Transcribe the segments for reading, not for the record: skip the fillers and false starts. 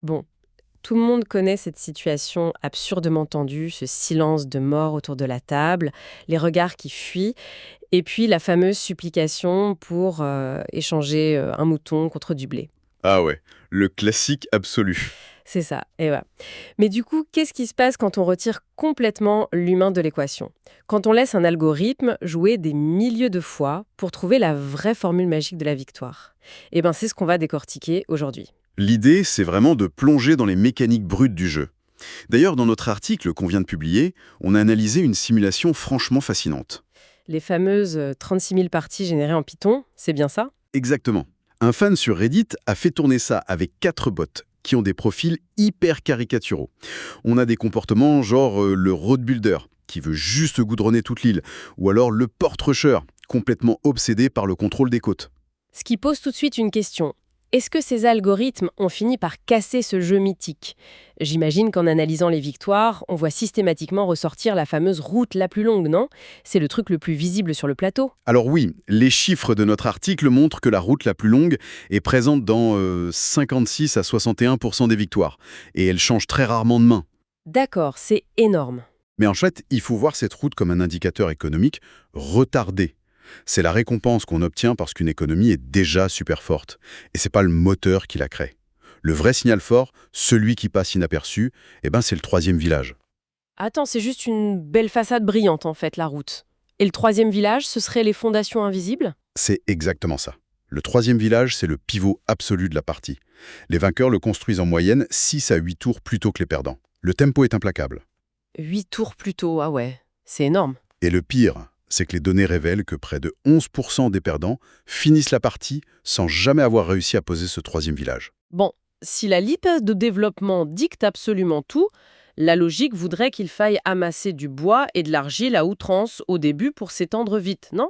Bon, tout le monde connaît cette situation absurdement tendue, ce silence de mort autour de la table, les regards qui fuient, et puis la fameuse supplication pour échanger un mouton contre du blé. Ah ouais, le classique absolu. C'est ça, et voilà. Mais du coup, qu'est-ce qui se passe quand on retire complètement l'humain de l'équation? Quand on laisse un algorithme jouer des milliers de fois pour trouver la vraie formule magique de la victoire? Eh bien, c'est ce qu'on va décortiquer aujourd'hui. L'idée, c'est vraiment de plonger dans les mécaniques brutes du jeu. D'ailleurs, dans notre article qu'on vient de publier, on a analysé une simulation franchement fascinante. Les fameuses 36 000 parties générées en Python, c'est bien ça? Exactement. Un fan sur Reddit a fait tourner ça avec 4 bots qui ont des profils hyper caricaturaux. On a des comportements genre le road builder, qui veut juste goudronner toute l'île, ou alors le port rusher, complètement obsédé par le contrôle des côtes. Ce qui pose tout de suite une question. Est-ce que ces algorithmes ont fini par casser ce jeu mythique? J'imagine qu'en analysant les victoires, on voit systématiquement ressortir la fameuse route la plus longue, non? C'est le truc le plus visible sur le plateau. Alors oui, les chiffres de notre article montrent que la route la plus longue est présente dans 56 à 61% des victoires, et elle change très rarement de main. D'accord, c'est énorme. Mais en fait, il faut voir cette route comme un indicateur économique retardé. C'est la récompense qu'on obtient parce qu'une économie est déjà super forte. Et c'est pas le moteur qui la crée. Le vrai signal fort, celui qui passe inaperçu, c'est le troisième village. Attends, c'est juste une belle façade brillante en fait, la route. Et le troisième village, ce serait les fondations invisibles? C'est exactement ça. Le troisième village, c'est le pivot absolu de la partie. Les vainqueurs le construisent en moyenne 6 à 8 tours plus tôt que les perdants. Le tempo est implacable. 8 tours plus tôt, ah ouais, c'est énorme. Et le pire, c'est que les données révèlent que près de 11% des perdants finissent la partie sans jamais avoir réussi à poser ce troisième village. Bon, si la vitesse de développement dicte absolument tout, la logique voudrait qu'il faille amasser du bois et de l'argile à outrance au début pour s'étendre vite, non?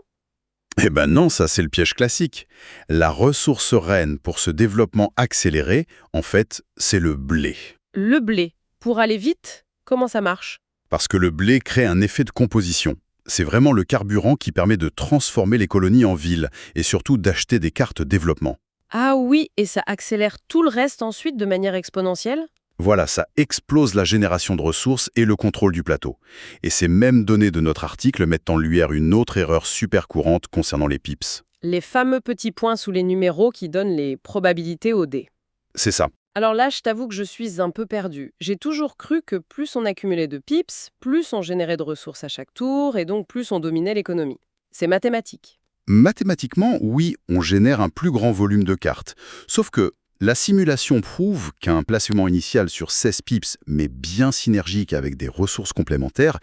Eh ben non, ça c'est le piège classique. La ressource reine pour ce développement accéléré, en fait, c'est le blé. Le blé, pour aller vite, comment ça marche? Parce que le blé crée un effet de composition. C'est vraiment le carburant qui permet de transformer les colonies en villes et surtout d'acheter des cartes développement. Ah oui, et ça accélère tout le reste ensuite de manière exponentielle? Voilà, ça explose la génération de ressources et le contrôle du plateau. Et ces mêmes données de notre article mettent en lumière une autre erreur super courante concernant les pips. Les fameux petits points sous les numéros qui donnent les probabilités au dé. C'est ça. Alors là, je t'avoue que je suis un peu perdue. J'ai toujours cru que plus on accumulait de pips, plus on générait de ressources à chaque tour, et donc plus on dominait l'économie. C'est mathématique. Mathématiquement, oui, on génère un plus grand volume de cartes. Sauf que la simulation prouve qu'un placement initial sur 16 pips, mais bien synergique avec des ressources complémentaires,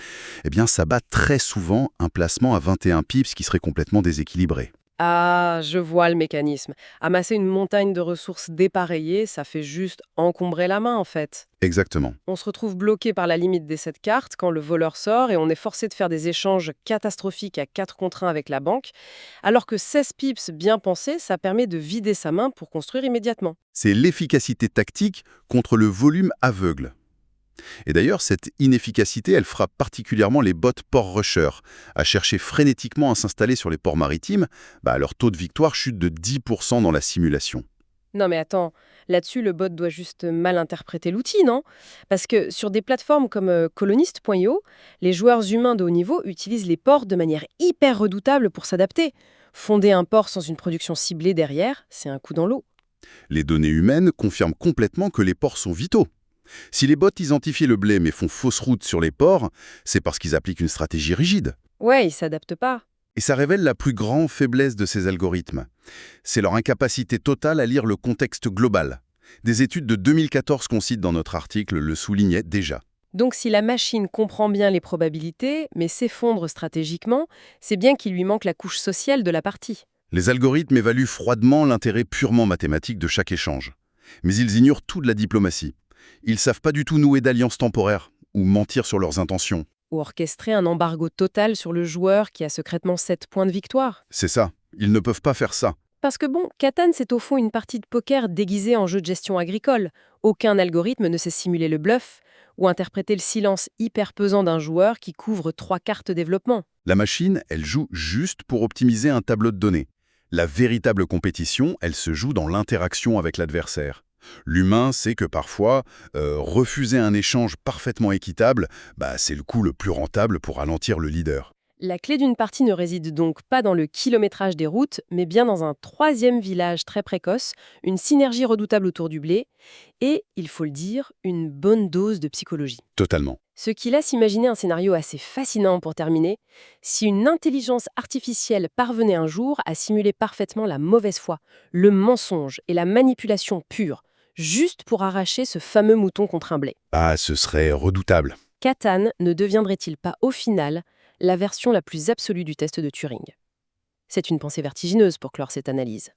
ça bat très souvent un placement à 21 pips qui serait complètement déséquilibré. Ah, je vois le mécanisme. Amasser une montagne de ressources dépareillées, ça fait juste encombrer la main en fait. Exactement. On se retrouve bloqué par la limite des 7 cartes quand le voleur sort et on est forcé de faire des échanges catastrophiques à 4 contre 1 avec la banque, alors que 16 pips bien pensés, ça permet de vider sa main pour construire immédiatement. C'est l'efficacité tactique contre le volume aveugle. Et d'ailleurs, cette inefficacité, elle frappe particulièrement les bots port rushers. À chercher frénétiquement à s'installer sur les ports maritimes, leur taux de victoire chute de 10% dans la simulation. Non mais attends, là-dessus le bot doit juste mal interpréter l'outil, non? Parce que sur des plateformes comme colonist.io, les joueurs humains de haut niveau utilisent les ports de manière hyper redoutable pour s'adapter. Fonder un port sans une production ciblée derrière, c'est un coup dans l'eau. Les données humaines confirment complètement que les ports sont vitaux. Si les bots identifient le blé mais font fausse route sur les ports, c'est parce qu'ils appliquent une stratégie rigide. Ouais, ils s'adaptent pas. Et ça révèle la plus grande faiblesse de ces algorithmes. C'est leur incapacité totale à lire le contexte global. Des études de 2014 qu'on cite dans notre article le soulignaient déjà. Donc si la machine comprend bien les probabilités, mais s'effondre stratégiquement, c'est bien qu'il lui manque la couche sociale de la partie. Les algorithmes évaluent froidement l'intérêt purement mathématique de chaque échange. Mais ils ignorent toute la diplomatie. Ils savent pas du tout nouer d'alliances temporaires ou mentir sur leurs intentions. Ou orchestrer un embargo total sur le joueur qui a secrètement 7 points de victoire. C'est ça, ils ne peuvent pas faire ça. Parce que bon, Catan, c'est au fond une partie de poker déguisée en jeu de gestion agricole. Aucun algorithme ne sait simuler le bluff ou interpréter le silence hyper pesant d'un joueur qui couvre 3 cartes développement. La machine, elle joue juste pour optimiser un tableau de données. La véritable compétition, elle se joue dans l'interaction avec l'adversaire. L'humain sait que parfois, refuser un échange parfaitement équitable, c'est le coup le plus rentable pour ralentir le leader. La clé d'une partie ne réside donc pas dans le kilométrage des routes, mais bien dans un troisième village très précoce, une synergie redoutable autour du blé et, il faut le dire, une bonne dose de psychologie. Totalement. Ce qui laisse imaginer un scénario assez fascinant pour terminer. Si une intelligence artificielle parvenait un jour à simuler parfaitement la mauvaise foi, le mensonge et la manipulation pure, juste pour arracher ce fameux mouton contre un blé, Ce serait redoutable. Catan ne deviendrait-il pas au final la version la plus absolue du test de Turing? C'est une pensée vertigineuse pour clore cette analyse.